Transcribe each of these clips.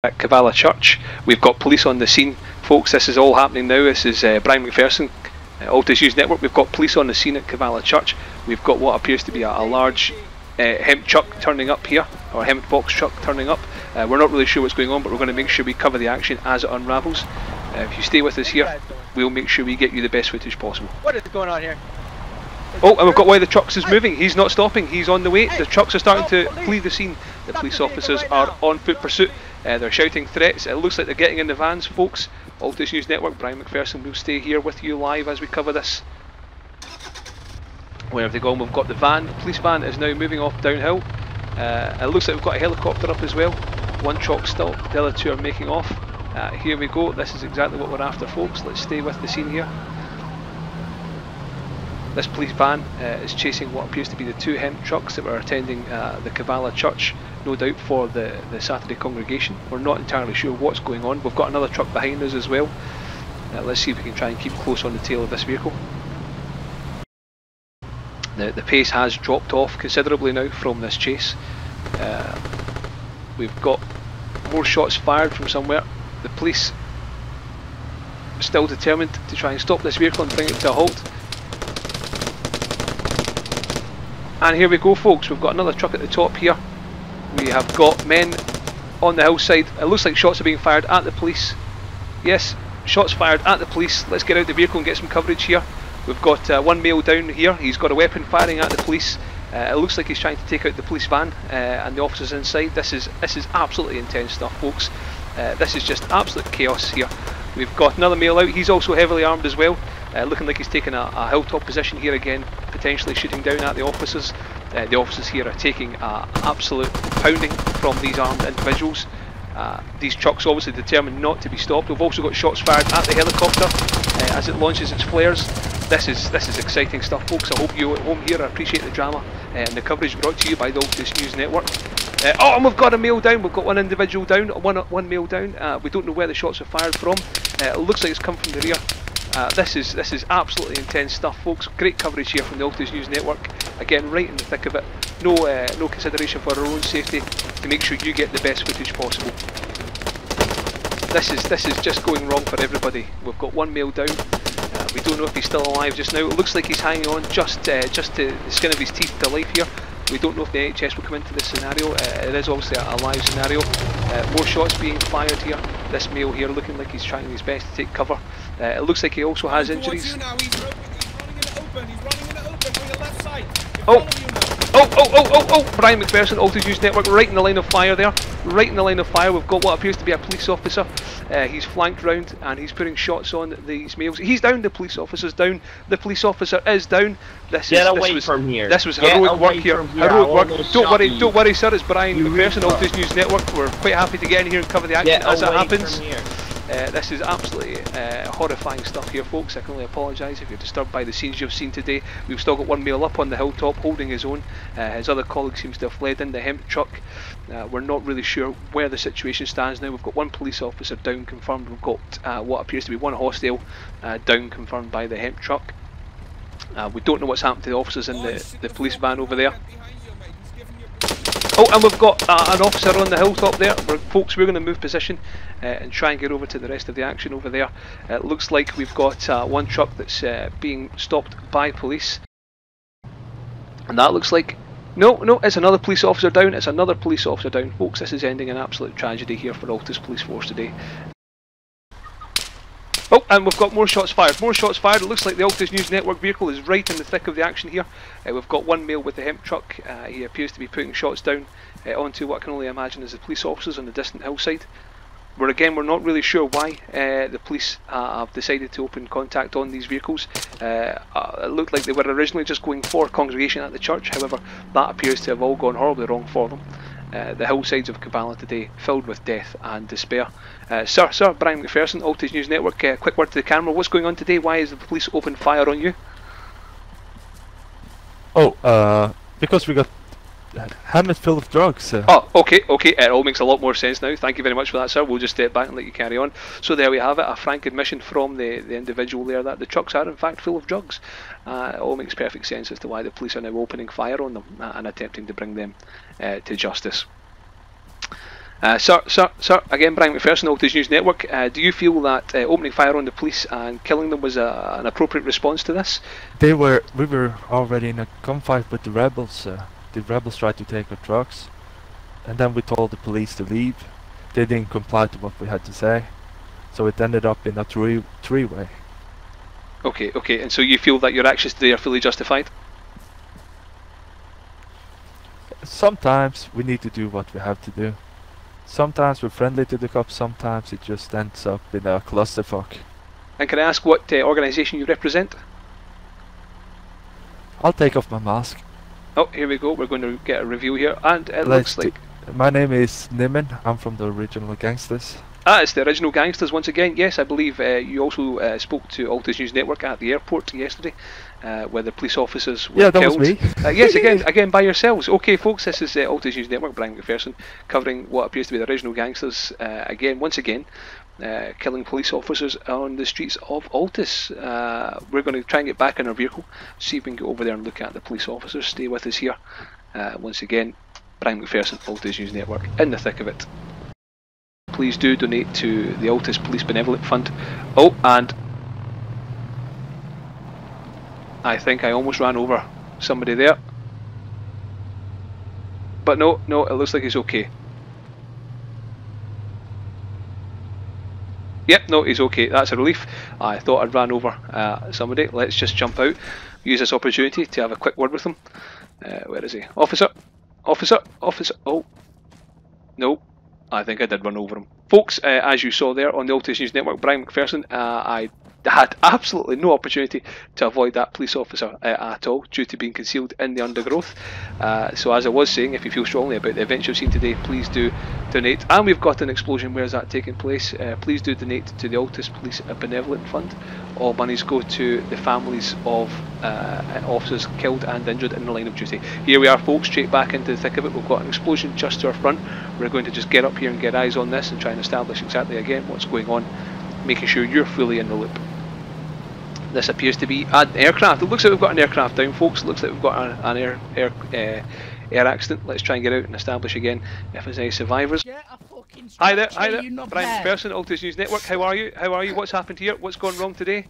At Cavala Church. We've got police on the scene, folks. This is all happening now. This is Brian McPherson, Altis News Network. We've got police on the scene at Cavala Church. We've got what appears to be a large hemp truck turning up here, or hemp box truck turning up. We're not really sure what's going on, but we're going to make sure we cover the action as it unravels. If you stay with us here, we'll make sure we get you the best footage possible. What is going on here? Oh, and we've got why the trucks is moving. He's not stopping. He's on the way. The trucks are starting to flee the scene. The police officers are on foot pursuit. They're shouting threats. It looks like they're getting in the vans, folks. Altis News Network, Brian McPherson will stay here with you live as we cover this. Where have they gone? We've got the van. The police van is now moving off downhill. It looks like we've got a helicopter up as well. One truck still. The other two are making off. Here we go. This is exactly what we're after, folks. Let's stay with the scene here. This police van is chasing what appears to be the two hemp trucks that were attending the Cavala Church, no doubt for the Saturday congregation. We're not entirely sure what's going on. We've got another truck behind us as well. Let's see if we can try and keep close on the tail of this vehicle. The pace has dropped off considerably now from this chase. We've got more shots fired from somewhere. The police are still determined to try and stop this vehicle and bring it to a halt. And here we go, folks. We've got another truck at the top here. We have got men on the hillside. It looks like shots are being fired at the police. Yes, shots fired at the police. Let's get out the vehicle and get some coverage here. We've got one male down here. He's got a weapon firing at the police. It looks like he's trying to take out the police van and the officers inside. This is absolutely intense stuff, folks. This is just absolute chaos here. We've got another male out. He's also heavily armed as well. Looking like he's taking a hilltop position here again, potentially shooting down at the officers. The officers here are taking absolute pounding from these armed individuals. These trucks obviously determined not to be stopped. We've also got shots fired at the helicopter as it launches its flares. This is exciting stuff, folks. I hope you at home here appreciate the drama and the coverage brought to you by the Altis News Network. Oh, and we've got a male down. We've got one individual down, one male down. We don't know where the shots are fired from. It looks like it's come from the rear. This is absolutely intense stuff, folks. Great coverage here from the Altis News Network. Again, right in the thick of it. No consideration for our own safety to make sure you get the best footage possible. This is just going wrong for everybody. We've got one male down. We don't know if he's still alive just now. It looks like he's hanging on just to the skin of his teeth to life here. We don't know if the NHS will come into this scenario. It is obviously a live scenario. More shots being fired here. This male here looking like he's trying his best to take cover. It looks like he also has injuries. He's running in it open from your left side. Oh, Brian McPherson, Altis News Network, right in the line of fire there. Right in the line of fire, we've got what appears to be a police officer. He's flanked round and he's putting shots on these males. He's down, the police officer's down. The police officer is down. This was from here. This was heroic work here. Heroic work. Don't worry, sir, it's Brian McPherson, Altis News Network. We're quite happy to get in here and cover the action as it happens. This is absolutely horrifying stuff here, folks. I can only apologise if you're disturbed by the scenes you've seen today. We've still got one male up on the hilltop holding his own. His other colleague seems to have fled in the hemp truck. We're not really sure where the situation stands now. We've got one police officer down confirmed. We've got what appears to be one hostile down confirmed by the hemp truck. We don't know what's happened to the officers in the police van over there. Oh, and we've got an officer on the hilltop there. Folks, we're going to move position and try and get over to the rest of the action over there. It looks like we've got one truck that's being stopped by police. And that looks like... No, it's another police officer down. It's another police officer down. Folks, this is ending in absolute tragedy here for Altis Police Force today. Oh, and we've got more shots fired. More shots fired. It looks like the Altis News Network vehicle is right in the thick of the action here. We've got one male with the hemp truck. He appears to be putting shots down onto what I can only imagine is the police officers on the distant hillside. We're not really sure why the police have decided to open contact on these vehicles. It looked like they were originally just going for a congregation at the church. However, that appears to have all gone horribly wrong for them. The hillsides of Cavala today filled with death and despair. Sir, Brian McPherson, Altis News Network, quick word to the camera. What's going on today? Why is the police open fire on you? Oh, because we got helmet full of drugs. Oh, okay, it all makes a lot more sense now. Thank you very much for that, sir. We'll just step back and let you carry on. So there we have it, a frank admission from the individual there that the trucks are in fact full of drugs. It all makes perfect sense as to why the police are now opening fire on them and attempting to bring them to justice. Sir, again, Brian McPherson, Altis News Network. Do you feel that opening fire on the police and killing them was an appropriate response to this? We were already in a gunfight with the rebels. The rebels tried to take our trucks, and then we told the police to leave. They didn't comply to what we had to say, so it ended up in a three-way. Okay, and so you feel that your actions today are fully justified? Sometimes we need to do what we have to do. Sometimes we're friendly to the cops, sometimes it just ends up in a clusterfuck. And can I ask what organisation you represent? I'll take off my mask. Oh, here we go, we're going to get a review here, and it looks like... My name is Nimin, I'm from the original Gangsters. It's the original Gangsters once again. Yes, I believe you also spoke to Altis News Network at the airport yesterday, where the police officers were killed. Was me. Yes, again by yourselves. Okay, folks, this is Altis News Network, Brian McPherson, covering what appears to be the original Gangsters once again, killing police officers on the streets of Altis. We're going to try and get back in our vehicle, see if we can get over there and look at the police officers. Stay with us here. Once again, Brian McPherson, Altis News Network, in the thick of it. Please do donate to the Altis Police Benevolent Fund. Oh, and I think I almost ran over somebody there. But no, it looks like he's okay. Yep, no, he's okay. That's a relief. I thought I'd ran over somebody. Let's just jump out. Use this opportunity to have a quick word with him. Where is he? Officer! Officer! Officer! Oh. No. I think I did run over him. Folks, as you saw there on the Altis News Network, Brian McPherson, I had absolutely no opportunity to avoid that police officer at all, due to being concealed in the undergrowth. So as I was saying, if you feel strongly about the events you've seen today, please do donate. And we've got an explosion. Where is that taking place? Please do donate to the Altis Police Benevolent Fund. All monies go to the families of officers killed and injured in the line of duty. Here we are, folks, straight back into the thick of it. We've got an explosion just to our front. We're going to just get up here and get eyes on this and try and establish exactly again what's going on, making sure you're fully in the loop. This appears to be an aircraft. It looks like we've got an aircraft down, folks. It looks like we've got an air accident. Let's try and get out and establish again if there's any survivors. Hi there, Brian McPherson, Altis News Network. How are you? What's happened here? What's gone wrong today?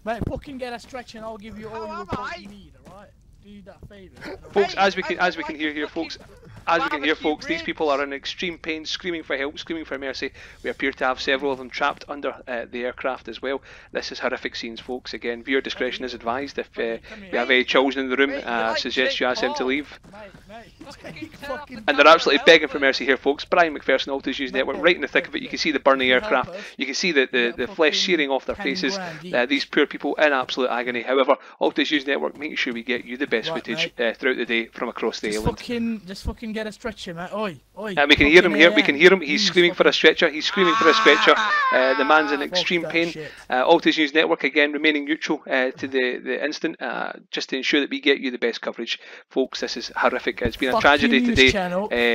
Mate, fucking get a stretch and I'll give you all your reports you need, alright? Do you that favour. Folks, as we can hear here, folks, these people are in extreme pain, screaming for help, screaming for mercy. We appear to have several of them trapped under the aircraft as well. This is horrific scenes, folks. Again, viewer discretion is advised. If you have any children in the room, suggest you ask them to leave. And they're absolutely begging for mercy here, folks. Brian McPherson, Altis News Network, right in the thick of it. You can see the burning aircraft. You can see the flesh searing off their faces. These poor people in absolute agony. However, Altis News Network, making sure we get you the best footage throughout the day from across the island. Just fucking get a stretcher, mate. Oi. We can hear him here. We can hear him. He's screaming for a stretcher. The man's in extreme pain. Altis News Network, again, remaining neutral to the incident, just to ensure that we get you the best coverage. Folks, this is horrific. It's been a tragedy today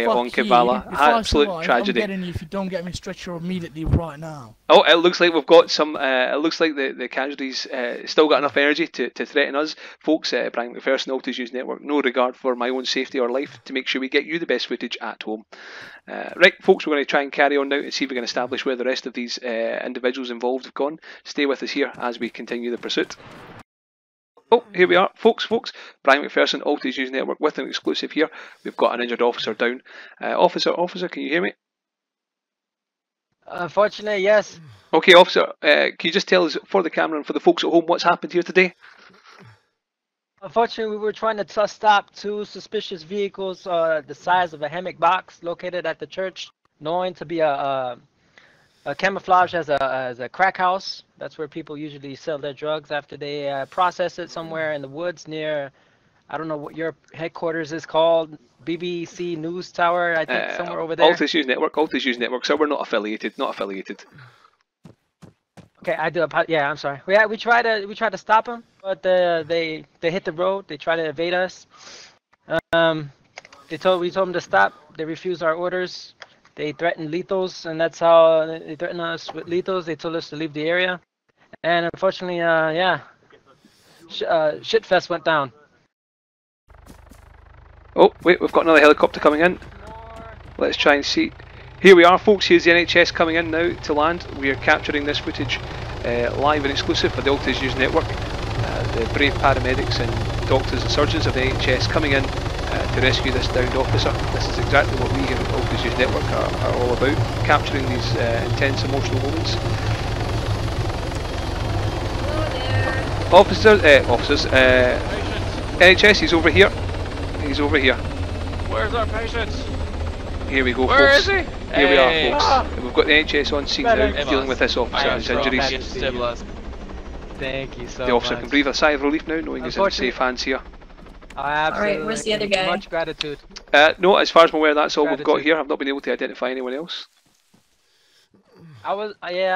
on Kavala. Absolute tragedy. I'm getting you if you don't get me a stretcher immediately right now. Oh, it looks like we've got some. It looks like the casualties still got enough energy to threaten us, folks. Brian McPherson, Altis News Network, no regard for my own safety or life, to make sure we get you the best footage at home. Right, folks, we're going to try and carry on now and see if we can establish where the rest of these individuals involved have gone. Stay with us here as we continue the pursuit. Oh, here we are, folks. Brian McPherson, Altis News Network, with an exclusive here. We've got an injured officer down. Officer, can you hear me? Unfortunately, yes. Okay, officer, can you just tell us, for the camera and for the folks at home, what's happened here today? Unfortunately, we were trying to stop two suspicious vehicles the size of a hammock box located at the church, known to be a camouflage as a crack house. That's where people usually sell their drugs after they process it somewhere in the woods near, I don't know what your headquarters is called, BBC News Tower, I think, somewhere over there. Altis News Network, so we're not affiliated. Okay, I do. Yeah, I'm sorry. We tried to stop them, but they hit the road. They tried to evade us. We told them to stop. They refused our orders. They threatened lethals, and that's how they threatened us with lethals. They told us to leave the area, and unfortunately, shitfest went down. Oh, wait, we've got another helicopter coming in. Let's try and see. Here we are, folks. Here's the NHS coming in now to land. We are capturing this footage live and exclusive for the Altis News Network. The brave paramedics and doctors and surgeons of the NHS coming in to rescue this downed officer. This is exactly what we here at Altis News Network are all about, capturing these intense emotional moments. Officers, NHS, he's over here. He's over here. Where's our patient? Here we go, Where folks. is he? Here we are, Hey. folks. We've got the NHS on scene now, dealing with this officer and his injuries. Thank you so much. The officer can breathe a sigh of relief now, knowing he's in safe hands here. Absolutely. where's the other guy? Much gratitude. No, as far as I'm aware, that's all we've got here. I've not been able to identify anyone else. I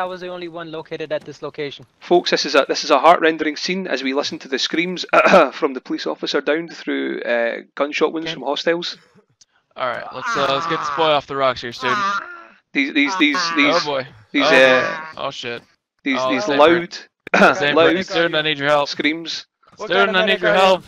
was the only one located at this location. Folks, this is a heart-rendering scene as we listen to the screams from the police officer downed through gunshot wounds from hostiles. All right, let's get this boy off the rocks here, student. These Oh boy. these oh shit. these Same loud loud student, I need your help. screams. Student, I need your help.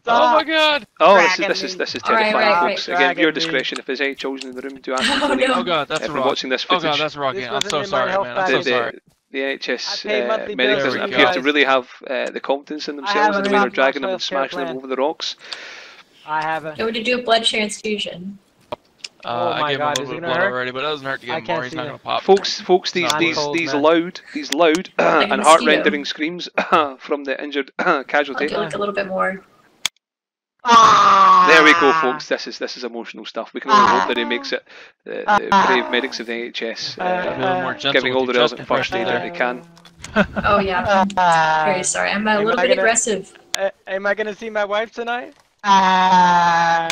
Oh my god. Oh, this is terrifying, right, folks. Again, your discretion. If there's any children in the room, do ask them to leave. Oh god, that's From wrong. watching this Oh footage. god, that's wrong. This I'm so wasn't in my sorry, health man. I'm so package. sorry. The NHS I pay monthly medic bills doesn't for you appear to guys. really have the confidence in themselves have in the a way they're top-notch dragging them and healthcare smashing them plan. over the rocks. I haven't. It would do a blood transfusion. Oh I my gave him God, a is little it bit of gonna blood hurt? already, but it doesn't hurt to I give him can't more. He's see not that. gonna pop. Folks, these I'm cold, man. loud Like a and mosquito. heart-rendering screams from the injured casualty. Okay, look a little bit more. There we go, folks. This is emotional stuff. We can only hope that he makes it. The brave medics of the NHS A little more gentle giving all with the your chest relevant first aid compression that they can. Oh yeah, I'm very sorry. I'm a little bit aggressive. Am I gonna see my wife tonight?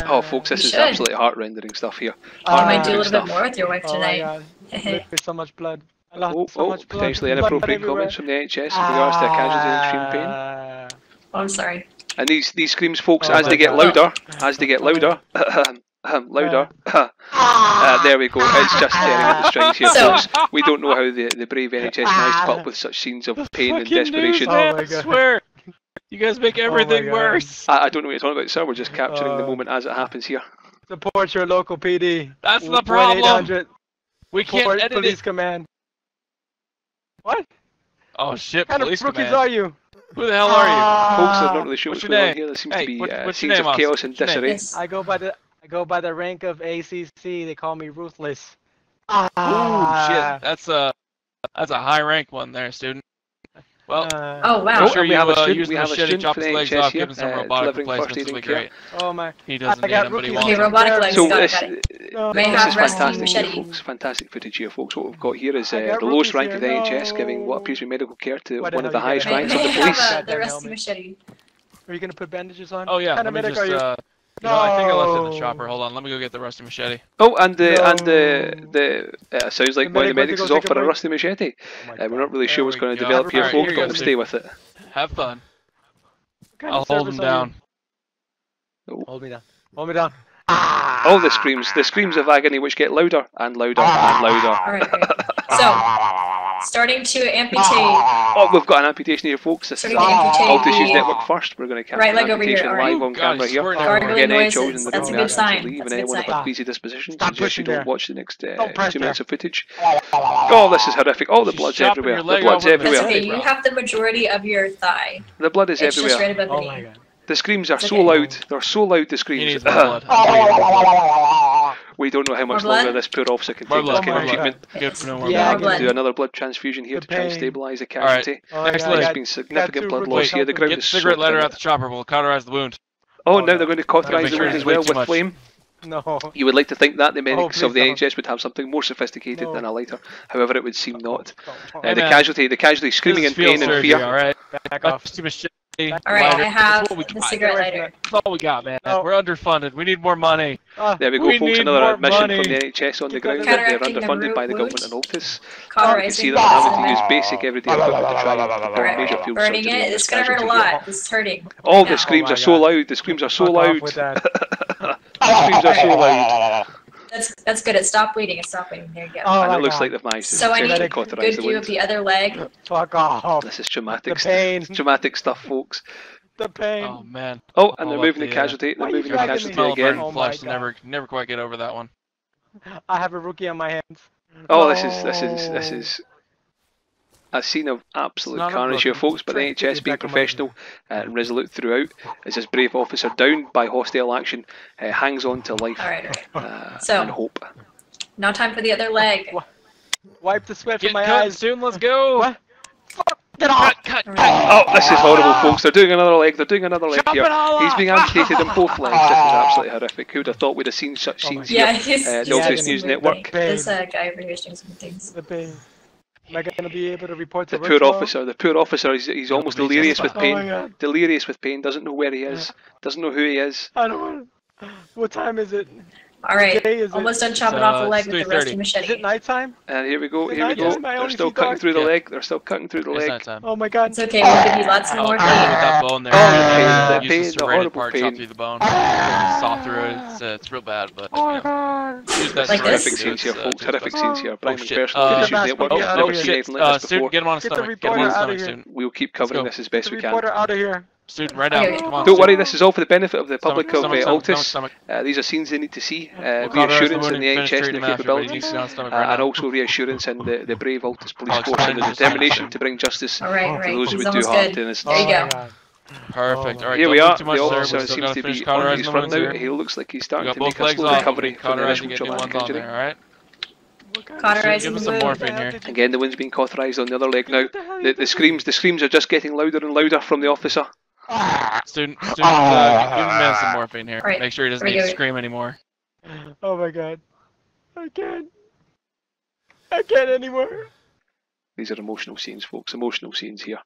Oh, folks, this You is should. absolutely heart-rendering stuff here. You might do a Heart-rendering little bit stuff. more with your wife Oh my tonight. God. Look, there's so much blood. I lost Oh, so much blood. potentially Blood inappropriate everywhere. comments from the NHS in regards to a casualty in extreme pain. Oh, I'm sorry. And these screams, folks, Oh as my they get God. louder, louder, there we go. It's just tearing at the strings here, So- folks. We don't know how the brave NHS managed to put up with such scenes of pain and Fucking desperation. news, man, Oh my I God. swear. You guys make everything God. worse. I don't know what you're talking about, sir. We're just capturing the moment as it happens here. Support your local PD. That's the problem. 1-800 We can't Fort edit Police it. Command. What? Oh shit, What kind police of rookies command. are you? Who the hell are you? Folks, I'm not really sure What's what's your going on name? here. There seems Hey, to be what's your scenes name, of officer? chaos and What's your name? disarray. Yes. I go by the rank of ACC. They call me ruthless. Ooh, shit. That's a high rank one there, student. Well, Oh wow. I'm sure we you have a student- use we the have a machete, student chop for his the legs NHS off, here, give him some robotic delivering first replacements. aid It'll be and care. great. Oh my. He doesn't I need got them, but he rookies wants Okay, them. robotic legs. So got this, it. No, May this have is rescue fantastic here, machete. folks. Fantastic footage here, folks. What we've got here is I got the lowest rookies rank of the here. NHS No. giving what appears to be medical care to Why the one of hell the you highest gotta- ranks May of the I police. have Goddamn the rescue helmet. machete? Are you gonna put bandages on? Oh yeah, What kind let of me medic just, are you? you know, I think I left it in the No. chopper. Hold on, let me go get the rusty machete. Oh, and the No. sounds like The one of the medic went to medics go is take off a for a break. rusty machete. Oh my We're God. not really sure There what's we going to go. develop here, Alright, folks, here but you we'll go, stay with it. Have fun. What kind I'll of hold service him are you? down. Hold me down. Hold me down. All the screams of agony which get louder and louder and louder. Alright, great. So, starting to amputate. Oh, we've got an amputation here, folks. This is Starting to amputate Altis News the Network first. We're going to capture right an leg over here, amputation alright. live on Guys, camera here. swear to Gargling Again, any children noises. in the That's a room, we good ask them to sign. leave, That's and a good anyone of a sign. queasy disposition Stop suggest you pushing don't there. watch the next Don't press 2 minutes there. of footage. Oh, this is horrific. Oh, the She's blood's chopping everywhere. your The leg blood's off with a That's everywhere. okay. You have the majority of your thigh. The blood is It's just right everywhere. above Oh the my knee. God. The screams are It's so okay. loud. They're so loud, the He screams. needs more blood. I'm gonna get more blood. We don't know how much More blood? longer this poor officer can More take this blood, kind more of blood. treatment. Good for no more Yeah, More blood. blood. Do another blood transfusion here The to try and pain. stabilise the Alright. casualty. Oh, Next God, leg. There's got- been significant two blood rookies loss here. The helping ground Get the is cigarette soaked lighter in out it. the chopper. We'll cauterize the wound. Oh, Oh, now no. they're going to Gotta cauterise make the sure wound it as well doesn't with leak too flame. No. You would like to think that the medics please of the don't. NHS would have something more sophisticated No. than a lighter. However, it would seem not. Hey, The man. casualty screaming in This is field pain and surgery, fear. alright? Back off. Rusty machete. Alright, lighter. I have That's what we the got. cigarette Get away from lighter. That's all we got, man. Oh. We're underfunded. We need more money. There we go, We folks. need Another more admission money. from the NHS on the Keep ground going. that they're Counteracting the underfunded by the wound. government in Altis. You can Cauterizing. see that they're having to use Alright, basic everyday equipment to try and perform major field burning surgery on it. this It's gonna hurt a casualty here. lot. This is hurting. All Now. the screams Oh are my so God. loud. The screams are so Fuck off loud. with that. The screams are so loud. That's good. It stopped bleeding. It stopped bleeding. There you go. Oh And my it looks God. like they've managed to So I need successfully a cauterise good the view of wound. the other leg. Fuck off. This is traumatic. The pain. Traumatic stuff, folks. The pain. Oh man. Oh, and they're Hold up moving the the, casualty. Why They're are you moving the dragging me? casualty Smell of again. burning Oh my flesh. God. Never quite get over that one. I have a rookie on my hands. Oh, this is a scene of absolute not a carnage here, rookie. folks. But the NHS being professional and resolute throughout, as this brave officer, downed by hostile action, hangs on to life Alright. and So, hope. now time for the other leg. Wipe the sweat Get from my cut, eyes. student. Let's go. What? Fuck! Get off! Cut. Oh, this is horrible, folks. They're doing another leg. They're doing another leg Chop here. it all He's off. being amputated in both legs. This is absolutely horrific. Who would have thought we'd have seen such scenes Yeah, here? he's The doing Altis some News weird Network. thing. This guy over here is doing some things. The pain. Am I gonna be able to report to The work poor tomorrow? officer. The poor officer. He's almost delirious with Oh my pain. God. Delirious with pain. Doesn't know where he is. Doesn't know who he is. I don't want. What time is it? Alright, Day is it? almost done chopping off the leg it's with the rusty 3:30. Is it machete. nighttime? And here we go. Good Here we night, go. yes, my They're only still dog. cutting through the Yeah. leg. They're still cutting through the It's leg. not time. Oh my God. It's okay, we'll give you lots of Oh, more with that pain. bone there. Oh, the pain, the Use pain, the the serrated horrible part, pain. chop through the bone. Saw through it. It's real bad, but Oh my you know. God. Use that Like serrated this? Horrific to do scenes here, its, folks. to its Horrific best. scenes here. Brian Oh, and shit. Personal News Uh, Network. oh, Never no, seen shit. anything like this Student, before. get him on his Get the stomach. Get him on reporter his out stomach, of here. student. We'll keep covering go. this as best The we can. reporter out of here. Student, right out. Okay. Come on. Don't worry, this is all for the benefit of the public of Stomach, Altis. stomach. These are scenes they need to see. We'll cauterize Reassurance in wound the and finish NHS and treating the him after, but he capabilities, needs to be on stomach right and now. also reassurance in the brave Altis Police I'll Force explain and the in just a determination second. to bring justice Alright, to right. those who He's would do almost harm good. to innocent. There you Oh go. my God. Perfect. All right, Here don't we move are. too The much, sir. officer We still seems gotta to finish be on cauterizing his the front wounds now. here. He looks like he's We starting got to both make a legs slow off. recovery from the Cauterizing, initial get new traumatic ones on injury. there. All right. Cauterizing Give us the some wound. morphine here. Again, the wound's being cauterised on the other leg now. The screams are just getting louder and louder from the officer. Student, give the man some morphine here. Right. Make sure he doesn't Here we need to go. scream anymore. Oh my God. I can't. I can't anymore. These are emotional scenes, folks. Emotional scenes here.